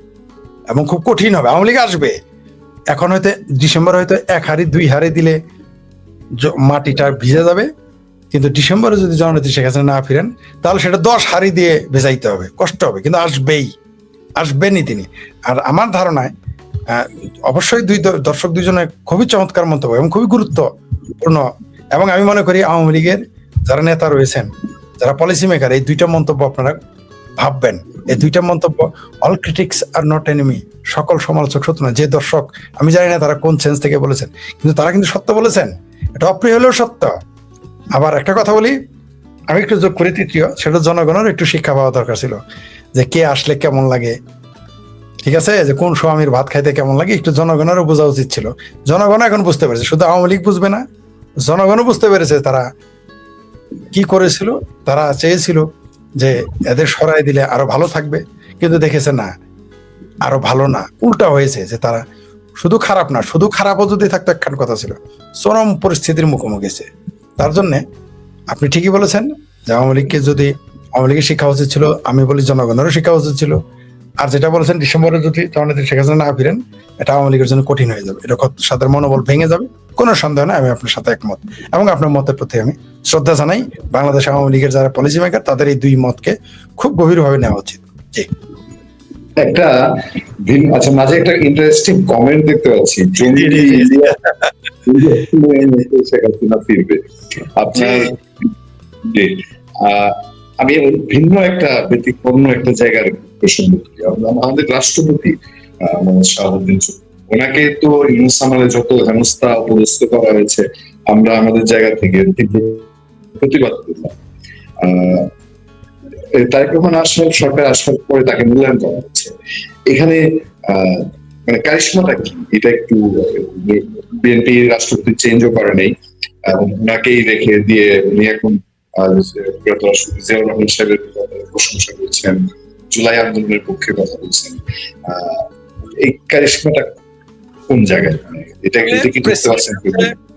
এবং খুব কঠিন হবে। আওয়ামী লীগ আসবে, এখন হয়তো ডিসেম্বর হয়তো 1 হাড়ি 2 হাড়ি দিলে মাটিটা ভিজে যাবে, কিন্তু ডিসেম্বরে যদি জননেত্রী শেখ হাসিনা না ফিরেন, তাহলে সেটা 10 হাড়ি দিয়ে ভেজাইতে হবে, কষ্ট হবে, কিন্তু আসবেনই তিনি। আর আমার ধারণায় অবশ্যই দর্শক দুজনে খুবই চমৎকার মন্তব্য এবং খুবই গুরুত্বপূর্ণ, এবং আমি মনে করি আওয়ামী লীগের যারা নেতা রয়েছেন, যারা পলিসি মেকার, এই দুইটা মন্তব্য আপনারা ভাববেন। এই দুইটা মন্তব্য, all critics are not enemy, সকল সমালোচক শত্রু না। যে দর্শক, আমি জানি না তারা কোন সেন্স থেকে বলেছেন, কিন্তু তারা কিন্তু সত্য বলেছেন, এটা অপ্রিয় হলেও সত্য। আবার একটা কথা বলি, আমি একটু যোগ করি তৃতীয়, সেটা জনগণের একটু শিক্ষা পাওয়া দরকার ছিল, যে কে আসলে কেমন লাগে, ঠিক আছে, যে কোন স্বামীর ভাত খাইতে কেমন লাগে, একটু জনগণেরও বোঝা উচিত ছিল। জনগণ এখন বুঝতে পেরেছে, শুধু আওয়ামী লীগ বুঝবে না, জনগণও বুঝতে পেরেছে তারা কি করেছিল। তারা চেয়েছিল যে এদের সরাই দিলে আরো ভালো থাকবে, কিন্তু দেখেছে না, আরো ভালো না, উল্টা হয়েছে, যে তারা শুধু খারাপ না, শুধু খারাপও যদি থাকতো একখান কথা ছিল, চরম পরিস্থিতির মুখোমুখি হয়েছে। তার জন্য আপনি ঠিকই বলেছেন যে আওয়ামী লীগের শিক্ষা উচিত ছিল, আমি বলি জনগণেরও শিক্ষা উচিত ছিল। আর যেটা বলেছেন ডিসেম্বরে যদি জননেত্রী শেখ হাসিনা না ফিরেন, এটা আওয়ামী লীগের জন্য কঠিন হয়ে যাবে, এটা সাথে মনোবল ভেঙে যাবে, কোনো সন্দেহ নাই। আমি আপনার সাথে একমত এবং আপনার মতের প্রতি আমি শ্রদ্ধা জানাই। বাংলাদেশ আওয়ামী লীগের যারা পলিসি মেকার, তাদের এই দুই মতকে খুব গভীরভাবে নেওয়া উচিত। জি, একটা আচ্ছা, মাঝে একটা ইন্টারেস্টিং কমেন্ট দেখতে পাচ্ছি, জঙ্গি শেখ হাসিনা ফিরবে। আপনার জি, আমি ভিন্ন একটা ব্যতিক্রম একটা জায়গার প্রসঙ্গ করি। আমাদের রাষ্ট্রপতি মোহাম্মদ শাহাবুদ্দিন চৌধুরী, ওনাকে তো ইউনূস আমলে যত হেনস্থা অপদস্থ করা হয়েছে, আমরা আমাদের জায়গা থেকে প্রতিবাদ করলাম। তারেক রহমান সরকার আসার পরে তাকে মূল্যায়ন করা হচ্ছে। এখানে মানে কারিশমাটা কি, এটা একটু বিএনপি রাষ্ট্রপতি চেঞ্জও করে নেই, ওনাকেই রেখে দিয়ে উনি এখন জিয়াউর রহমান সাহেবের প্রশংসা করছেন, জুলাই আন্দোলনের পক্ষে কথা বলছেন। এই কারিশমাটা কোন জায়গায়, এটা কি বুঝতে পারছেন?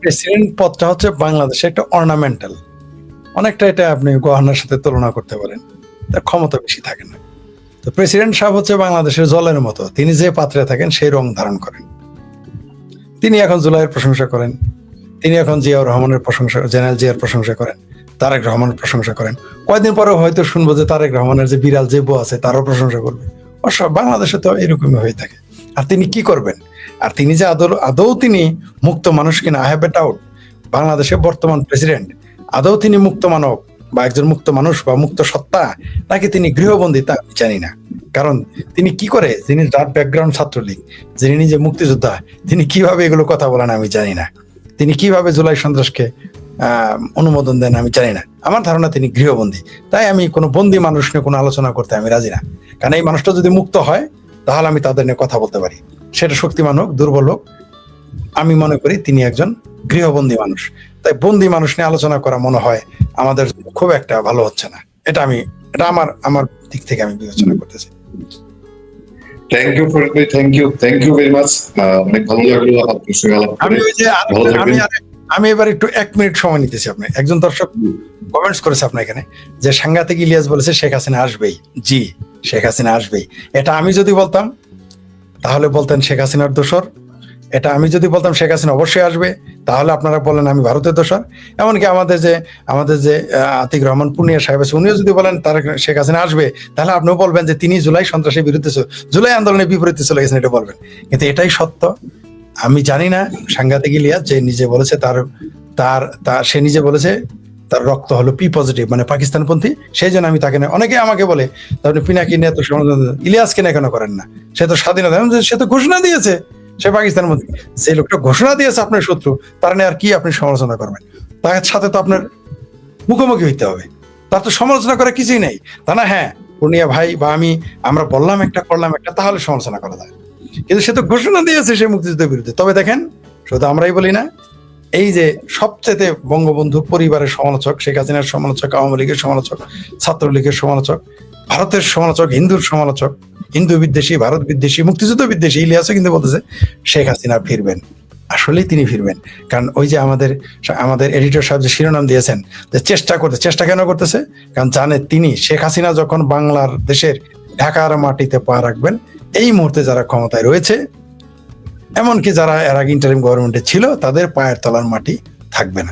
প্রেসিডেন্ট পদটা হচ্ছে বাংলাদেশে একটা অর্নামেন্টাল, অনেকটা এটা আপনি গহনার সাথে তুলনা করতে পারেন, তার ক্ষমতা বেশি থাকে না। তো প্রেসিডেন্ট সাহেব হচ্ছে বাংলাদেশের জলের মতো, তিনি যে পাত্রে থাকেন সেই রং ধারণ করেন। তিনি এখন জুলাইয়ের প্রশংসা করেন, তিনি এখন জিয়াউর রহমানের প্রশংসা, জেনারেল জিয়ার প্রশংসা করেন, তারেক রহমানের প্রশংসা করেন। কয়েকদিন পরে হয়তো শুনবো যে তারেক রহমানের যে বিড়াল যে বউ আছে তারও প্রশংসা করবে। অবশ্য বাংলাদেশে তো এরকমই হয়ে থাকে। আর তিনি কি করবেন, আর তিনি যে আদৌ তিনি মুক্ত মানুষ কিনা, আই হ্যাভ এ ডাউট। বাংলাদেশের বর্তমান প্রেসিডেন্ট আদৌ তিনি মুক্ত মানব বা একজন মুক্ত মানুষ বা মুক্ত সত্তা, নাকি তিনি গৃহবন্দী তা আমি জানি না। কারণ তিনি কি করে, যিনি যার ব্যাকগ্রাউন্ড ছাত্রলীগ, যিনি নিজে মুক্তিযোদ্ধা, তিনি কিভাবে এগুলো কথা বলেন আমি জানি না। তিনি কিভাবে জুলাই সন্ত্রাসকে অনুমোদন দেন আমি জানি না। আমার ধারণা তিনি গৃহবন্দী। তাই আমি কোনো বন্দী মানুষ নিয়ে কোনো আলোচনা করতে আমি রাজি না। কারণ এই মানুষটা যদি মুক্ত হয় তাহলে আমি তাদের নিয়ে কথা বলতে পারি, সেটা শক্তিমান হোক দুর্বল হোক। আমি মনে করি তিনি একজন গৃহবন্দী মানুষ। তাই বন্দী মানুষ নিয়ে আলোচনা করা মনে হয় আমাদের খুব একটা ভালো হচ্ছে না। এটা আমার দিক থেকে আমি বিবেচনা করতেছি। থ্যাংক ইউ ফরিদ ভাই, থ্যাংক ইউ ভেরি মাচ। অনেক ভালো লাগলো আপনার সঙ্গে আলাপ করে। আমি ওই যে ভালো থাকবেন। আমি এবার একটু 1 মিনিট সময় নিতেছি। আপনি একজন দর্শক কমেন্টস করেছে আপনার এখানে যে সাংঘাতিক ইলিয়াস বলেছে শেখ হাসিনা আসবেই। জি, শেখ হাসিনা আসবেই। এটা আমি যদি বলতাম তাহলে বলতেন শেখ হাসিনার দোসর। এটা আমি যদি বলতাম শেখ হাসিনা অবশ্যই আসবে, তাহলে আপনারা বলেন আমি ভারতের দোসর। এমনকি আমাদের যে আতিক রহমান পূর্ণিয়া সাহেব আছে, উনিও যদি বলেন তার শেখ হাসিনা আসবে, তাহলে আপনিও বলবেন যে তিনি জুলাই সন্ত্রাসের বিরুদ্ধে, জুলাই আন্দোলনের বিপরীতে চলে গেছেন, এটা বলবেন। কিন্তু এটাই সত্য। আমি জানি না সাংঘাতিক ইলিয়াস যে নিজে বলেছে সে নিজে বলেছে তার রক্ত হলো পি পজিটিভ, মানে পাকিস্তানপন্থী। সেই জন্য আমি তাকে অনেকে আমাকে বলে আপনি পিনাকি নিয়ে এত সমালোচনা, ইলিয়াসকে না কেন করেন না? সে তো স্বাধীনতা, সে তো ঘোষণা দিয়েছে সে পাকিস্তানপন্থী। যে লোকটা ঘোষণা দিয়েছে আপনার শত্রু, তার নিয়ে আর কি আপনি সমালোচনা করবেন? তার সাথে তো আপনার মুখোমুখি হইতে হবে, তার তো সমালোচনা করা কিছুই নেই, তা না? হ্যাঁ, পূর্ণিয়া ভাই বা আমরা বললাম একটা করলাম একটা, তাহলে সমালোচনা করা যায়। কিন্তু সে তো ঘোষণা দিয়েছে সে মুক্তিযুদ্ধের বিরুদ্ধে। তবে দেখেন, শুধু আমরাই বলি না, এই যে সবচেয়ে বঙ্গবন্ধু পরিবারের সমালোচক, শেখ হাসিনার সমালোচক, আওয়ামী লীগের সমালোচক, ছাত্রলীগের সমালোচক, ভারতের সমালোচক, হিন্দুর সমালোচক, হিন্দু বিদ্বেষী, ভারত বিদ্বেষী, মুক্তিযুদ্ধ বিদ্বেষী ইলিয়াসও কিন্তু বলতেছে শেখ হাসিনা ফিরবেন। আসলেই তিনি ফিরবেন। কারণ ওই যে আমাদের এডিটর সাহেব যে শিরোনাম দিয়েছেন যে চেষ্টা কেন করতেছে? কারণ জানে তিনি শেখ হাসিনা যখন বাংলার দেশের ঢাকার মাটিতে পা রাখবেন, এই মুহূর্তে যারা ক্ষমতায় রয়েছে, এমনকি যারা এর আগে ইন্টারিম গভর্নমেন্টে ছিল, তাদের পায়ের তলার মাটি থাকবে না।